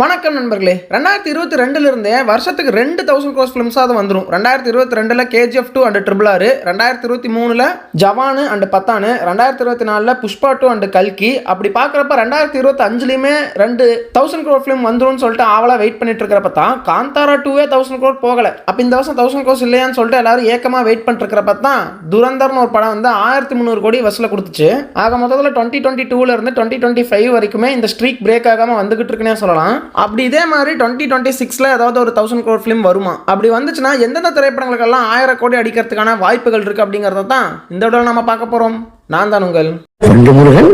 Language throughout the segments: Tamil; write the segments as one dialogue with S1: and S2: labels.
S1: வணக்கம் நண்பர்களே. 2022 இருந்தே வருஷத்துக்கு 2000 க்ரோஸ் ஃபிலிம்ஸாவது வந்துடும். 2022 KGF 2 and RRR, 2023 Jawan and Pathaan, 2024 Pushpa 2 and கல்கி. அப்படி பார்க்குறப்ப 2025லையுமே 2000 க்ரோர் ஃபிலிம் வந்துடும் சொல்லிட்டு ஆவலாக வெயிட் பண்ணிட்டு இருக்கிறப்ப தான் காந்தாரா 2 1000 க்ரோர் போகலை. அப்போ இந்த வருஷம் 1000 க்ரோஸ் இல்லையான்னு சொல்லிட்டு எல்லாரும் ஏக்கமாக வெயிட் பண்ணிட்டு இருக்கிறப்ப தான் துரந்தர்னு ஒரு படம் வந்து 1300 கோடி வசூலை கொடுத்துச்சு. ஆக மொத்தத்தில் 2022 இருந்து 2025 வரைக்குமே இந்த ஸ்ட்ரீக் பிரேக் ஆகாமல் வந்துகிட்டு இருக்குன்னே சொல்லலாம். அப்படி இதே மாதிரி 2026ல ஏதாவது ஒரு 1000 crore ஃபிலிம் வருமா? அப்படி வந்துச்சுன்னா எந்தெந்த திரைப்படங்களுக்கெல்லாம் 1000 கோடி அடிக்கிறதுக்கான வாய்ப்புகள் இருக்கு அப்படிங்கறத தான் இந்த வீடியோல நம்ம பார்க்க போறோம். நான் தான் உங்கள் Murugan.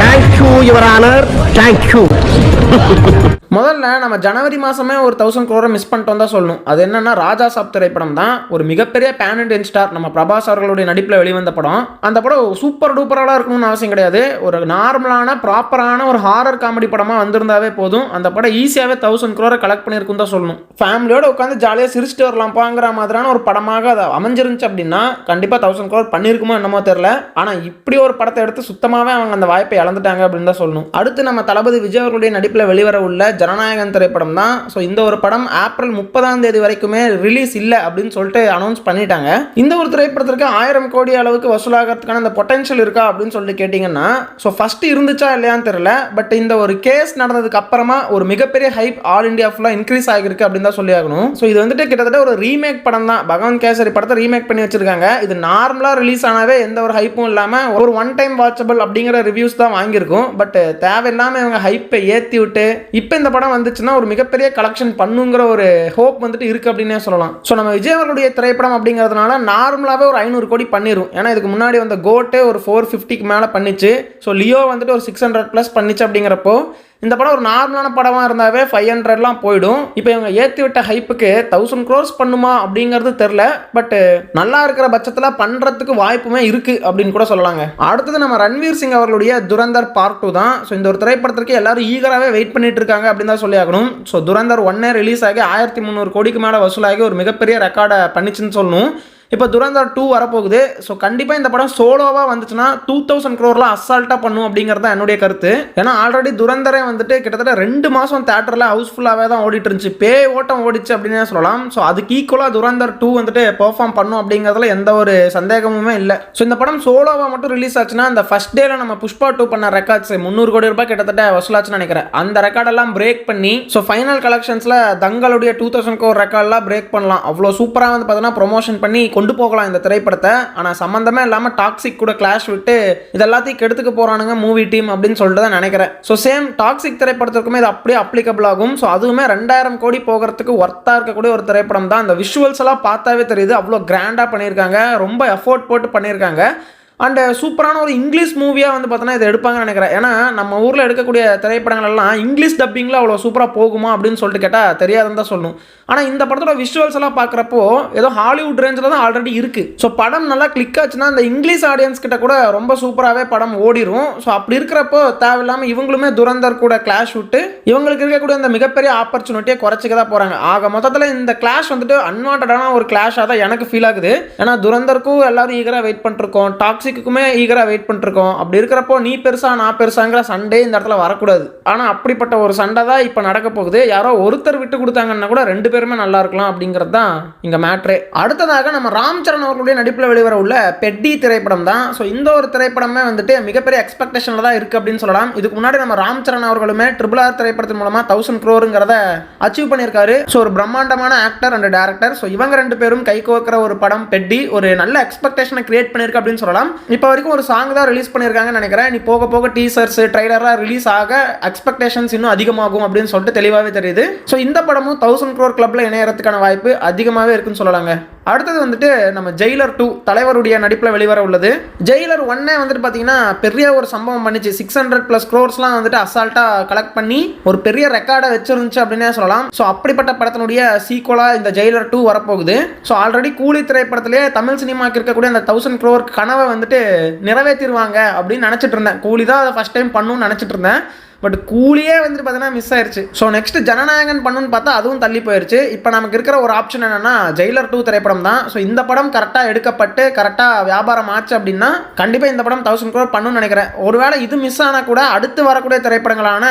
S1: Thank you your honour, thank you. முதல்ல நம்ம ஜனவரி மாதமே ஒரு 1000 crore மிஸ் பண்ணிட்டோம் தான் சொல்லணும். அது என்னன்னா ராஜா சாப் திரைப்படம் தான். ஒரு மிகப்பெரிய பேன் இண்டியன் ஸ்டார் நம்ம பிரபாஸ் அவர்களுடைய நடிப்பில் வெளிவந்த படம். அந்த படம் சூப்பர் டூப்பராக இருக்கணும்னு அவசியம் கிடையாது. ஒரு நார்மலான ப்ராப்பரான ஒரு ஹாரர் காமெடி படமாக வந்திருந்தாவே போதும். அந்த படம் ஈஸியாகவே 1000 crore கலெக்ட் பண்ணியிருக்கும் தான் சொல்லணும். ஃபேமிலியோட உட்காந்து ஜாலியாக சிரிச்சுட்டு வரலாம்ப்பாங்கிற மாதிரியான ஒரு படமாக அது அமைஞ்சிருந்துச்சு அப்படின்னா கண்டிப்பாக 1000 crore பண்ணியிருக்குமோ என்னமோ தெரியல. ஆனால் இப்படி ஒரு படத்தை எடுத்து சுத்தமாகவே அவங்க அந்த வாய்ப்பை இழந்துட்டாங்க அப்படின்னு தான் சொல்லணும். அடுத்து நம்ம தளபதி விஜய் அவர்களுடைய நடிப்பில் வெளிவர உள்ள ஜனநாயகன் திரைப்படம் தான். ஸோ இந்த ஒரு படம் ஏப்ரல் 30 வரைக்குமே ரிலீஸ் இல்லை அப்படின்னு சொல்லிட்டு அனௌன்ஸ் பண்ணிட்டாங்க. இந்த ஒரு திரைப்படத்திற்கு 1000 கோடி அளவுக்கு வசூலாகிறதுக்கான அந்த பொட்டன்ஷியல் இருக்கா அப்படின்னு சொல்லிட்டு கேட்டிங்கன்னா, ஸோ ஃபர்ஸ்ட் இருந்துச்சா இல்லையான்னு தெரியல. பட் இந்த ஒரு கேஸ் நடந்ததுக்கு அப்புறமா ஒரு மிகப்பெரிய ஹைப் ஆல் இண்டியா ஃபுல்லாக இன்க்ரீஸ் ஆகிருக்கு அப்படின்னு தான் சொல்லி ஆகணும். ஸோ இது வந்துட்டு கிட்டத்தட்ட ஒரு ரீமேக் படம் தான். பகவான் கேசரி படத்தை ரீமேக் பண்ணி வச்சிருக்காங்க. இது நார்மலாக ரிலீஸ் ஆனாவே எந்த ஒரு ஹைப்பும் இல்லாமல் ஒரு ஒன் டைம் வாட்சபிள் அப்படிங்கிற ரிவ்யூஸ் தான் வாங்கியிருக்கும். பட் தேவையில்லாமல் இவங்க ஹைப்பை ஏற்றி விட்டு இப்போ இந்த படம் வந்துச்சுன்னா ஒரு மிகப்பெரிய கலெக்ஷன் பண்ணுங்கிற ஒரு ஹோப் வந்துட்டு இருக்கு அப்படின்னே சொல்லலாம். ஸோ நம்ம விஜய் அவர்களுடைய திரைப்படம் அப்படிங்கிறதுனால நார்மலாகவே ஒரு 500 கோடி பண்ணிடும். ஏன்னா இதுக்கு முன்னாடி வந்த கோட்டே ஒரு 450க்கு மேலே பண்ணிச்சு. ஸோ லியோ வந்துட்டு ஒரு 600+ பண்ணிச்சு. அப்படிங்கிறப்போ இந்த படம் ஒரு நார்மலான படமாக இருந்தாவே 500லாம் போயிடும். இப்போ இவங்க ஏற்றி விட்ட ஹைப்புக்கு 1000 crores பண்ணுமா அப்படிங்கிறது தெரில. பட் நல்லா இருக்கிற பட்சத்தில் பண்ணுறதுக்கு வாய்ப்புமே இருக்குது அப்படின்னு கூட சொல்லலாங்க. அடுத்தது நம்ம ரன்வீர் சிங் அவர்களுடைய துரந்தர் பார்ட் 2 தான். ஸோ இந்த ஒரு திரைப்படத்திற்கு எல்லாரும் ஈகராகவே வெயிட் பண்ணிட்டு இருக்காங்க அப்படின்னு தான் சொல்லி ஆகணும். ஸோ துரந்தர் 1 ரிலீஸ் ஆகி 1300 கோடிக்கு மேலே வசூலாகி ஒரு மிகப்பெரிய ரெக்கார்டை பண்ணிச்சுன்னு சொல்லணும். இப்போ துரந்தர் 2 வரப்போகுது. ஸோ கண்டிப்பாக இந்த படம் சோலோவாக வந்துச்சுன்னா 2000 crore அசால்ட்டாக பண்ணும் அப்படிங்கிறது தான் என்னுடைய கருத்து. ஏன்னா ஆல்ரெடி துரந்தரே வந்துட்டு கிட்டத்தட்ட 2 மாதம் தேட்டரில் ஹவுஸ்ஃபுல்லாகவே தான் ஓடிட்டு இருந்துச்சு. பேய் ஓட்டம் ஓடிச்சு அப்படின்னு சொல்லலாம். ஸோ அதுக்கு ஈக்குவலாக துரந்தர் 2 வந்துட்டு பெர்ஃபார்ம் பண்ணும் அப்படிங்கிறதுல எந்த ஒரு சந்தேகமுமே இல்லை. ஸோ இந்த படம் சோலோவாக மட்டும் ரிலீஸ் ஆச்சுன்னா அந்த ஃபர்ஸ்ட் டேல நம்ம புஷ்பா 2 பண்ண ரெக்கார்ட்ஸ் 300 கோடி ரூபாய் கிட்டத்தட்ட வசூலாச்சுன்னு நினைக்கிறேன். அந்த ரெக்கார்டெல்லாம் பிரேக் பண்ணி ஸோ ஃபைனல் கலெக்ஷன்ஸில் தங்களுடைய 2000 crore ரெக்கார்ட்லாம் பிரேக் பண்ணலாம். அவ்வளோ சூப்பராக வந்து பார்த்தீங்கன்னா ப்ரொமோஷன் பண்ணி கொண்டு போகலாம் இந்த திரைப்படத்தை. ஆனால் சம்பந்தமே இல்லாமல் டாக்ஸிக் கூட கிளாஷ் விட்டு இதெல்லாத்தையும் கெடுத்துக்க போறானுங்க மூவி டீம் அப்படின்னு சொல்லிட்டு தான் நினைக்கிறேன். ஸோ சேம் டாக்ஸிக் திரைப்படத்துக்குமே இது அப்படியே அப்ளிகபிள் ஆகும். ஸோ அதுவுமே 2000 கோடி போகிறதுக்கு ஒர்த்தாக இருக்கக்கூடிய ஒரு திரைப்படம் தான். அந்த விஷுவல்ஸ் எல்லாம் பார்த்தாவே தெரியுது அவ்வளோ கிராண்டாக பண்ணியிருக்காங்க. ரொம்ப எஃபோர்ட் போட்டு பண்ணியிருக்காங்க. அண்ட் சூப்பரான ஒரு இங்கிலீஷ் மூவியாக வந்து பார்த்தோன்னா இதை எடுப்பாங்கன்னு நினைக்கிறேன். ஏன்னா நம்ம ஊரில் எடுக்கக்கூடிய திரைப்படங்கள் எல்லாம் இங்கிலீஷ் டப்பிங்கில் அவ்வளோ சூப்பராக போகுமா அப்படின்னு சொல்லிட்டு கேட்டால் தெரியாதுன்னு தான் சொல்லணும். ஆனால் இந்த படத்தோட விஷுவல்ஸ் எல்லாம் பார்க்குறப்போ ஏதோ ஹாலிவுட் ரேஞ்சில் தான் ஆல்ரெடி இருக்குது. ஸோ படம் நல்லா கிளிக் ஆச்சுன்னா அந்த இங்கிலீஷ் ஆடியன்ஸ் கிட்ட கூட ரொம்ப சூப்பராகவே படம் ஓடிடும். ஸோ அப்படி இருக்கிறப்போ தேவையில்லாமல் இவங்களுமே துரந்தர் கூட கிளாஷ் விட்டு இவங்களுக்கு இருக்கக்கூடிய அந்த மிகப்பெரிய ஆப்பர்ச்சுனிட்டியை குறைச்சிக்க தான் போகிறாங்க. ஆக மொத்தத்தில் இந்த கிளாஷ் வந்துட்டு அன்வான்டான ஒரு கிளாஷாக தான் எனக்கு ஃபீல் ஆகுது. ஏன்னா துரந்தருக்கும் எல்லாரும் ஈகராக வெயிட் பண்ணிருக்கோம், டாக்ஸிக்குமே ஈகராக வெயிட் பண்ணிருக்கோம். அப்படி இருக்கிறப்போ நீ பெருசா நான் பெருசாங்கிற சண்டே இந்த இடத்துல வரக்கூடாது. ஆனால் அப்படிப்பட்ட ஒரு சண்டை தான் இப்போ நடக்க போகுது. யாரோ ஒருத்தர் விட்டு கொடுத்தாங்கன்னா கூட 2 பேருமே நல்லா இருக்கலாம் அப்படிங்கிறது தான் இங்கே மேட்ரே. அடுத்ததாக நம்ம ராம் சரண் அவர்களுடைய நடிப்பில் வெளிவர உள்ள பெட்டி திரைப்படம் தான். ஸோ இந்த ஒரு திரைப்படமே வந்துட்டு மிகப்பெரிய எக்ஸ்பெக்டேஷனில் தான் இருக்குது அப்படின்னு சொல்லலாம். இதுக்கு முன்னாடி நம்ம ராம் சரண் அவர்களுமே RRR திரைப்படத்தின் மூலமாக 1000 crore அச்சீவ் பண்ணியிருக்காரு. ஸோ ஒரு பிரம்மாண்டமான ஆக்டர் அண்ட் டேரக்டர். ஸோ இவங்க 2 பேரும் கை கோர்க்கிற ஒரு படம் பெட்டி ஒரு நல்ல எக்ஸ்பெக்டேஷனை கிரியேட் பண்ணியிருக்கு அப்படின்னு சொல்லலாம். இப்போ வரைக்கும் ஒரு சாங் தான் ரிலீஸ் பண்ணியிருக்காங்கன்னு நினைக்கிறேன். நீ போக போக டீசர்ஸ் ட்ரைலராக ரிலீஸ் ஆக எக்ஸ்பெக்டேஷன்ஸ் இன்னும் அதிகமாகும் அப்படின்னு சொல்லிட்டு தெளிவாகவே தெரியுது. ஸோ இந்த படமும் 1000 crore கிளப்ல இணையறதுக்கான வாய்ப்பு அதிகமாகவே இருக்குன்னு சொல்லலாங்க. அடுத்தது வந்துட்டு நம்ம ஜெயிலர் 2 தலைவருடைய நடிப்பில் வெளிவர உள்ளது. ஜெயிலர் 1 வந்துட்டு பார்த்தீங்கன்னா பெரிய ஒரு சம்பவம் பண்ணிச்சு. 600+ crores வந்துட்டு அசால்ட்டாக கலெக்ட் பண்ணி ஒரு பெரிய ரெக்கார்டை வச்சிருந்துச்சு அப்படின்னே சொல்லலாம். ஸோ அப்படிப்பட்ட படத்தினுடைய சீக்குவலாக இந்த ஜெயிலர் 2 வரப்போகுது. ஸோ ஆல்ரெடி கூலி திரைப்படத்திலே தமிழ் சினிமாக்கு இருக்கக்கூடிய அந்த 1000 crore கனவை வந்துட்டு நிறைவேற்றிடுவாங்க அப்படின்னு நினச்சிட்டு இருந்தேன். கூலி தான் அதை ஃபர்ஸ்ட் டைம் பண்ணணும்னு நினச்சிட்டு இருந்தேன். பட் கூலியே வந்துட்டு பார்த்தீங்கன்னா மிஸ் ஆயிடுச்சு. ஸோ நெக்ஸ்ட் ஜனநாயகன் பண்ணுன்னு பார்த்தா அதுவும் தள்ளி போயிடுச்சு. இப்போ நமக்கு இருக்கிற ஒரு ஆப்ஷன் என்னன்னா ஜெயிலர் 2 திரைப்படம் தான். ஸோ இந்த படம் கரெக்டாக எடுக்கப்பட்டு கரெக்டாக வியாபாரம் ஆச்சு அப்படின்னா கண்டிப்பாக இந்த படம் 1000 crore பண்ணணும்னு நினைக்கிறேன். ஒருவேளை இது மிஸ் ஆனால் கூட அடுத்து வரக்கூடிய திரைப்படங்களான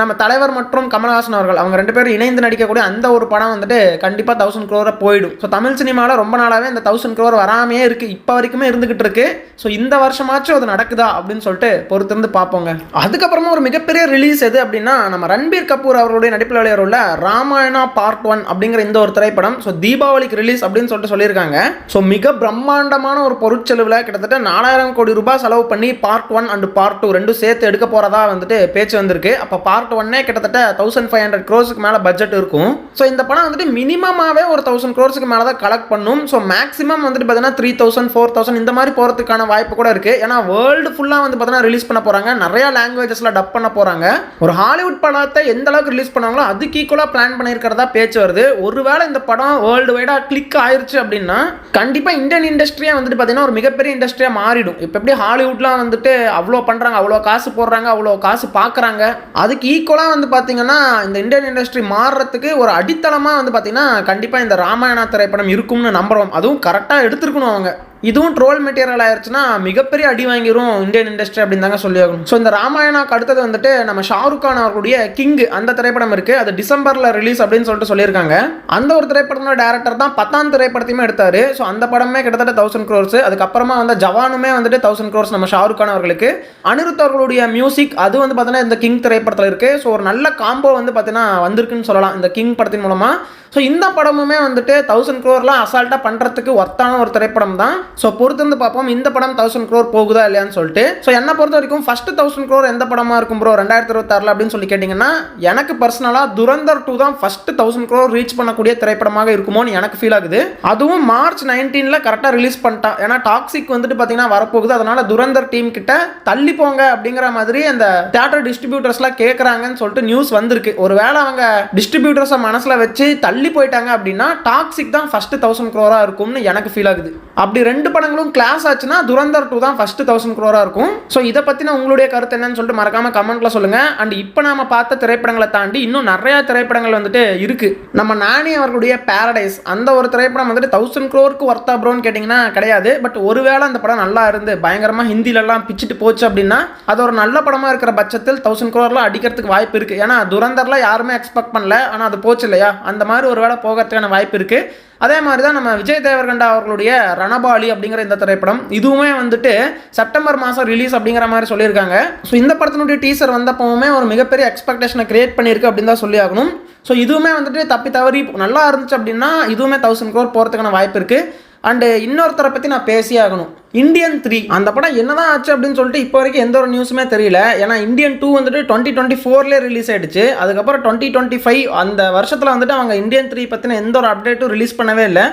S1: நம்ம தலைவர் மற்றும் கமல்ஹாசன் அவர்கள் அவங்க 2 பேரும் இணைந்து நடிக்கக்கூடிய அந்த ஒரு படம் வந்துட்டு கண்டிப்பாக 1000 crore போயிடும். ஸோ தமிழ் சினிமாவில் ரொம்ப நாளாகவே இந்த 1000 crore வராமையே இருக்கு, இப்போ வரைக்குமே இருந்துகிட்டு இருக்கு. ஸோ இந்த வருஷமாச்சும் அது நடக்குதா அப்படின்னு சொல்லிட்டு பொறுத்திருந்து பார்ப்போங்க. அதுக்கப்புறமா ஒரு மிகப்பெரிய ரிலீஸ் எது அப்படின்னா நம்ம ரன்பீர் கபூர் அவருடைய நடிப்பில் விளையாடுள்ள ராமாயணா பார்ட் 1 அப்படிங்கிற இந்த ஒரு திரைப்படம் ஸோ தீபாவளிக்கு ரிலீஸ் அப்படின்னு சொல்லிட்டு சொல்லியிருக்காங்க. ஸோ மிக பிரம்மாண்டமான ஒரு பொருட்செலவில் கிட்டத்தட்ட 4000 கோடி ரூபாய் செலவு பண்ணி பார்ட் 1 அண்ட் பார்ட் 2 ரெண்டும் சேர்த்து எடுக்க போறதா வந்துட்டு பேச்சு வந்திருக்கு. அப்போ பார்ட் 1 கிட்டத்தட்ட 1500 crores மேலே பட்ஜெட் இருக்கும். ஸோ இந்த படம் வந்துட்டு மினிமமாவே ஒரு 1000 crores மேலே தான் கலெக்ட் பண்ணும். ஸோ மேக்ஸிமம் வந்துட்டு பார்த்தீங்கன்னா 3000 4000 இந்த மாதிரி போகிறதுக்கான வாய்ப்பு கூட இருக்கு. ஏன்னா வேர்ல்டு ஃபுல்லாக வந்து பார்த்தீங்கன்னா ரிலீஸ் பண்ண போறாங்க, நிறைய லாங்குவேஜஸ்ல டப் பண்ண போறாங்க. ஒரு ஹாலிவுட் படத்தை எந்த அளவுக்கு ரிலீஸ் பண்ணாங்களோ அதுக்கு ஈக்குவலா பிளான் பண்ணியிருக்கிறதா பேச்சு வருது. ஒருவேளை இந்த படம் வேர்ல்டு வைடா கிளிக் ஆயிருச்சு அப்படின்னா கண்டிப்பா இந்தியன் இண்டஸ்ட்ரியா வந்துட்டு பார்த்தீங்கன்னா ஒரு மிகப்பெரிய இண்டஸ்ட்ரியா மாறிடும். இப்போ எப்படி ஹாலிவுட்லாம் வந்துட்டு அவ்வளோ பண்றாங்க, அவ்வளோ காசு போடுறாங்க, அவ்வளோ காசு பார்க்குறாங்க, அதுக்கு ஈக்குவலா வந்து பார்த்தீங்கன்னா இந்த இந்தியன் இண்டஸ்ட்ரி மாறுறதுக்கு ஒரு அடித்தளமாக வந்து பார்த்தீங்கன்னா கண்டிப்பாக இந்த ராமாயணா திரைப்படம் இருக்கும்னு நம்புறோம். அதுவும் கரெக்டாக எடுத்துருக்கணும் அவங்க. இதுவும் ட்ரோல் மெட்டீரியல் ஆயிடுச்சுன்னா மிகப்பெரிய அடி வாங்கிரும் இந்தியன் இண்டஸ்ட்ரி அப்படின்னு தாங்க சொல்லி ஆகணும். ஸோ இந்த ராமாயணாக்கு அடுத்தது வந்துட்டு நம்ம ஷாருக் கான் அவர்களுடைய கிங் அந்த திரைப்படம் இருக்கு, அது டிசம்பர்ல ரிலீஸ் அப்படின்னு சொல்லிட்டு சொல்லியிருக்காங்க. அந்த ஒரு திரைப்படத்தோட டேரக்டர் தான் 10ஆம் திரைப்படத்தையுமே எடுத்தாரு. ஸோ அந்த படமே கிட்டத்தட்ட 1000 crores. அதுக்கப்புறமா வந்து ஜவானுமே வந்துட்டு 1000 crores நம்ம ஷாருக் கான் அவர்களுக்கு. அனிருத் அவர்களுடைய மியூசிக் அது வந்து பார்த்தீங்கன்னா இந்த கிங் திரைப்படத்தில் இருக்கு. ஸோ ஒரு நல்ல காம்போ வந்து பார்த்தீங்கன்னா வந்திருக்குன்னு சொல்லலாம் இந்த கிங் படத்தின் மூலமா. ஸோ இந்த படமுமே வந்துட்டு 1000 crore அசால்ட்டாக பண்ணுறதுக்கு ஒர்த்தான ஒரு திரைப்படம் தான். ஸோ பொறுத்திருந்து பார்ப்போம் இந்த படம் 1000 crore போகுதா இல்லையான்னு சொல்லிட்டு. ஸோ என்னை பொறுத்த வரைக்கும் ஃபர்ஸ்ட் 1000 crore எந்த படமாக இருக்கும் ப்ரோ 2026 அப்படின்னு சொல்லி கேட்டிங்கன்னா எனக்கு பர்சனலாக துரந்தர் 2 தான் ஃபர்ஸ்ட் 1000 crore ரீச் பண்ணக்கூடிய திரைப்படமாக இருக்குமோன்னு எனக்கு ஃபீல் ஆகுது. அதுவும் மார்ச் 19 கரெக்டாக ரிலீஸ் பண்ணிட்டா. ஏன்னா டாக்ஸிக் வந்துட்டு பார்த்தீங்கன்னா வரப்போகுது, அதனால துரந்தர் டீம் கிட்ட தள்ளி போங்க அப்படிங்கிற மாதிரி அந்த தியேட்டர் டிஸ்ட்ரிபியூட்டர்ஸ்லாம் கேட்குறாங்கன்னு சொல்லிட்டு நியூஸ் வந்திருக்கு. ஒருவேளை அவங்க டிஸ்ட்ரிபியூட்டர்ஸை மனசில் வச்சு தள்ளி போயிட்டாங்க அப்படின்னா டாக்ஸிக் தான் ஃபர்ஸ்ட் 1000 crore இருக்கும்னு எனக்கு ஃபீல் ஆகுது. அப்படி ரெண்டு படங்களும் கிளாஸ் ஆச்சுன்னா துரந்தர் 2 தான் ஃபர்ஸ்ட் 1000 crore இருக்கும். ஸோ இதை பற்றின உங்களுடைய கருத்து என்னன்னு சொல்லிட்டு மறக்காம கமெண்ட்ல சொல்லுங்க. அண்ட் இப்போ நாம பார்த்த திரைப்படங்களை தாண்டி இன்னும் நிறைய திரைப்படங்கள் வந்துட்டு இருக்கு. நம்ம நானி அவர்களுடைய பாரடைஸ் அந்த ஒரு திரைப்படம் வந்துட்டு 1000 crore ஒர்த்தா ப்ரோன்னு கேட்டிங்கன்னா கிடையாது. பட் ஒருவேளை அந்த படம் நல்லா இருந்து பயங்கரமாக ஹிந்திலெல்லாம் பிச்சுட்டு போச்சு அப்படின்னா அது ஒரு நல்ல படமாக இருக்கிற பட்சத்தில் 1000 crore அடிக்கிறதுக்கு வாய்ப்பு இருக்கு. ஏன்னா துரந்தர்ல யாருமே எக்ஸ்பெக்ட் பண்ணல, ஆனால் அது போச்சு இல்லையா, அந்த மாதிரி ஒரு வேளை போகிறதுக்கான வாய்ப்பு இருக்கு. அதே மாதிரி தான் நம்ம விஜய் தேவர்கண்டா அவர்களுடைய ரணபாலி அப்படிங்கிற இந்த திரைப்படம் இதுவுமே வந்துட்டு செப்டம்பர் மாதம் ரிலீஸ் அப்படிங்கிற மாதிரி சொல்லியிருக்காங்க. ஸோ இந்த படத்தினுடைய டீசர் வந்தப்பவுமே ஒரு மிகப்பெரிய எக்ஸ்பெக்டேஷனை கிரியேட் பண்ணியிருக்கு அப்படின்னு தான் சொல்லி ஆகணும். ஸோ இதுவுமே வந்துட்டு தப்பி தவறி நல்லா இருந்துச்சு அப்படின்னா இதுவுமே 1000 crore போகிறதுக்கான வாய்ப்பு இருக்குது. அண்டு இன்னொருத்தரை பற்றி நான் பேசி ஆகணும், இந்தியன் 3 அந்த படம் என்னதான் ஆச்சு அப்படின்னு சொல்லிட்டு இப்போ வரைக்கும் எந்த ஒரு நியூஸுமே தெரியல. ஏன்னா இந்தியன் 2 வந்துட்டு 2024 ரிலீஸ் ஆயிடுச்சு. அதுக்கப்புறம் 2025 அந்த வருஷத்தில் வந்துட்டு அவங்க இந்தியன் 3 பற்றின எந்த ஒரு அப்டேட்டும் ரிலீஸ் பண்ணவே இல்லை.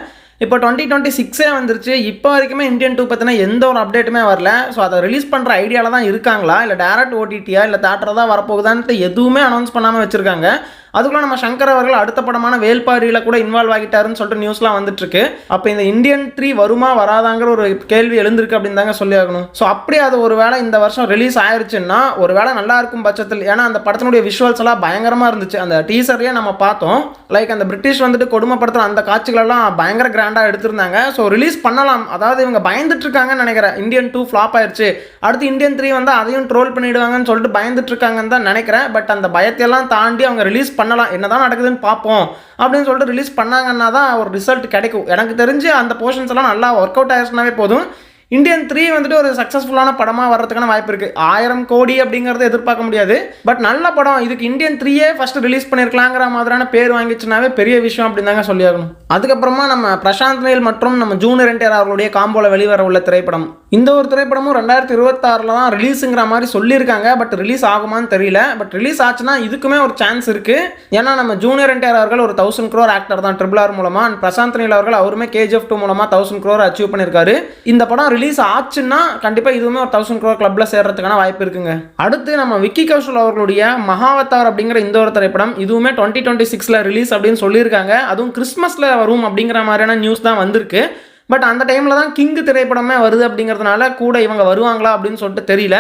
S1: இப்போ 2026 வந்துருச்சு, இப்போ வரைக்குமே இந்தியன் 2 பற்றின எந்த ஒரு அப்டேட்டுமே வரல. ஸோ அதை ரிலீஸ் பண்ணுற ஐடியாவில் தான் இருக்காங்களா இல்லை டேரக்ட் ஓடிடியா இல்லை தேட்டர் தான் வரப்போகுதான்ட்டு எதுவுமே அனௌன்ஸ் பண்ணாமல் வச்சுருக்காங்க. அதுக்குள்ள நம்ம சங்கர் அவர்கள் அடுத்த படமான வேல்பாரியில் கூட இன்வால்வ் ஆகிட்டாருன்னு சொல்லிட்டு நியூஸ்லாம் வந்துட்டு இருக்கு. அப்போ இந்த இந்தியன் 3 வருமா வராதாங்கிற ஒரு கேள்வி எழுந்திருக்கு அப்படின்னு தாங்க சொல்லி ஆகணும். ஸோ அப்படி அது ஒரு வேளை இந்த வருஷம் ரிலீஸ் ஆயிருச்சுன்னா ஒரு வேளை நல்லா இருக்கும் பட்சத்தில், ஏன்னா அந்த படத்தினுடைய விஷுவல்ஸ் எல்லாம் பயங்கரமாக இருந்துச்சு. அந்த டீசர்லேயே நம்ம பார்த்தோம், லைக் அந்த பிரிட்டிஷ் வந்துட்டு கொடுமைப்படுத்துகிற அந்த காட்சிகளெல்லாம் பயங்கர கிராண்டாக எடுத்திருந்தாங்க. ஸோ ரிலீஸ் பண்ணலாம், அதாவது இவங்க பயந்துட்டு இருக்காங்கன்னு நினைக்கிறேன். இந்தியன் 2 ஃப்ளாப் ஆயிடுச்சு, அடுத்து இந்தியன் 3 வந்து அதையும் ட்ரோல் பண்ணிடுவாங்கன்னு சொல்லிட்டு பயந்துட்டு இருக்காங்கன்னு தான் நினைக்கிறேன். பட் அந்த பயத்தையெல்லாம் தாண்டி அவங்க ரிலீஸ் பண்ணலாம், என்னதான் நடக்குதுன்னு பார்ப்போம் அப்படின்னு சொல்லிட்டு ரிலீஸ் பண்ணாங்கன்னா தான் ஒரு ரிசல்ட் கிடைக்கும். எனக்கு தெரிஞ்சு அந்த போர்ஷன்ஸ் எல்லாம் நல்லா ஒர்க் அவுட் ஆயிடுச்சுனாவே போதும். இந்தியன் 3 வந்துட்டு ஒரு சக்ஸஸ்ஃபுல்லான படமாக வர்றதுக்கான வாய்ப்பு இருக்குது. 1000 கோடி அப்படிங்கிறத எதிர்பார்க்க முடியாது, பட் நல்ல படம். இதுக்கு இந்தியன் 3 ஃபர்ஸ்ட் ரிலீஸ் பண்ணியிருக்கலாங்கிற மாதிரியான பேர் வாங்கிச்சுனாவே பெரிய விஷயம் அப்படின்னு தாங்க சொல்லி ஆகணும். அதுக்கப்புறமா நம்ம பிரசாந்த் நீல் மற்றும் நம்ம ஜூனியர் என்டிஆர் அவர்களுடைய காம்போல வெளிவர உள்ள திரைப்படம், இந்த ஒரு திரைப்படமும் 2026 தான் ரிலீஸுங்கிற மாதிரி சொல்லியிருக்காங்க. பட் ரிலீஸ் ஆகுமான்னு தெரியல. பட் ரிலீஸ் ஆச்சுன்னா இதுக்குமே ஒரு சான்ஸ் இருக்குது. ஏன்னா நம்ம ஜூனியர் என்டிஆர் அவர்கள் ஒரு 1000 crore ஆக்டர் தான் RRR மூலமாக. அண்ட் பிரசாந்த் நீல் அவர்கள் அவருமே KGF 2 மூலமாக 1000 crore அச்சீவ் பண்ணியிருக்காரு. இந்த படம் ரிலீஸ் ஆச்சுன்னா கண்டிப்பாக இதுவுமே ஒரு 1000 crore கிளப்ல சேர்றதுக்கான வாய்ப்பு இருக்குங்க. அடுத்து நம்ம விக்கி கௌஷல் அவர்களுடைய மகாவதார் அப்படிங்கிற இந்த ஒரு திரைப்படம் இதுவுமே 2026 ரிலீஸ் அப்படின்னு சொல்லியிருக்காங்க. அதுவும் கிறிஸ்மஸில் வரும் அப்படிங்கிற மாதிரியான நியூஸ் தான் வந்திருக்கு. பட் அந்த டைமில் தான் கிங் திரைப்படமே வருது அப்படிங்கிறதுனால கூட இவங்க வருவாங்களா அப்படின்னு சொல்லிட்டு தெரியல.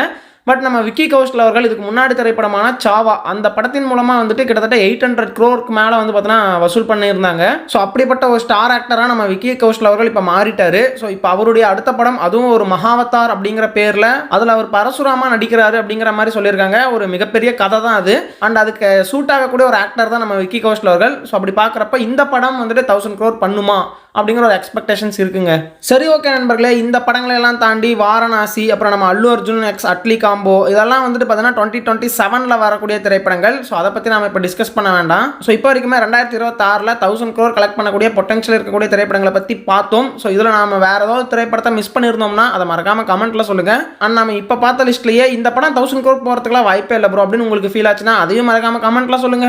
S1: பட் நம்ம விக்கி கௌஷல் அவர்கள் இதுக்கு முன்னாடி திரைப்படமான சாவா அந்த படத்தின் மூலமாக வந்துட்டு கிட்டத்தட்ட 800 crore மேலே வந்து பார்த்தீங்கன்னா வசூல் பண்ணியிருந்தாங்க. ஸோ அப்படிப்பட்ட ஒரு ஸ்டார் ஆக்டராக நம்ம விக்கி கௌஷல் அவர்கள் இப்போ மாறிட்டாரு. ஸோ இப்போ அவருடைய அடுத்த படம் அதுவும் ஒரு மகாவதார் அப்படிங்கிற பேரில் அதில் அவர் பரசுராமா நடிக்கிறாரு அப்படிங்கிற மாதிரி சொல்லியிருக்காங்க. ஒரு மிகப்பெரிய கதை தான் அது. அண்ட் அதுக்கு சூட் ஆகக்கூடிய ஒரு ஆக்டர் தான் நம்ம விக்கி கௌஷல் அவர்கள். ஸோ அப்படி பார்க்குறப்ப இந்த படம் வந்துட்டு 1000 crore பண்ணுமா அப்படிங்கிற ஒரு எக்ஸ்பெக்டேஷன்ஸ் இருக்குங்க. சரி, ஓகே நண்பர்களே, இந்த படங்களை எல்லாம் தாண்டி வாரணாசி, அப்புறம் நம்ம அல்லு அர்ஜுன் எக்ஸ் அட்லி காம்போ, இதெல்லாம் வந்துட்டு பார்த்தீங்கன்னா 2027 வரக்கூடிய திரைப்படங்கள். ஸோ அதை பற்றி நம்ம இப்போ டிஸ்கஸ் பண்ண வேண்டாம். ஸோ இப்போ வரைக்குமே 2026 1000 crore கலெக்ட் பண்ணக்கூடிய பொட்டன்ஷியல் இருக்கக்கூடிய திரைப்படங்களை பற்றி பார்த்தோம். ஸோ இதில் நம்ம வேற ஏதாவது திரைப்படத்தை மிஸ் பண்ணியிருந்தோம்னா அதை மறக்காம கமெண்ட்ல சொல்லுங்க. அண்ட் நம்ம இப்போ பார்த்த லிஸ்ட்லேயே இந்த படம் 1000 crore போகிறதுக்குலாம் வாய்ப்பே இல்லை ப்ரோ அப்படின்னு உங்களுக்கு ஃபீல் ஆச்சுன்னா அதையும் மறக்காம கமெண்ட்ல சொல்லுங்க.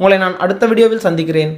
S1: உங்களை நான் அடுத்த வீடியோவில் சந்திக்கிறேன்.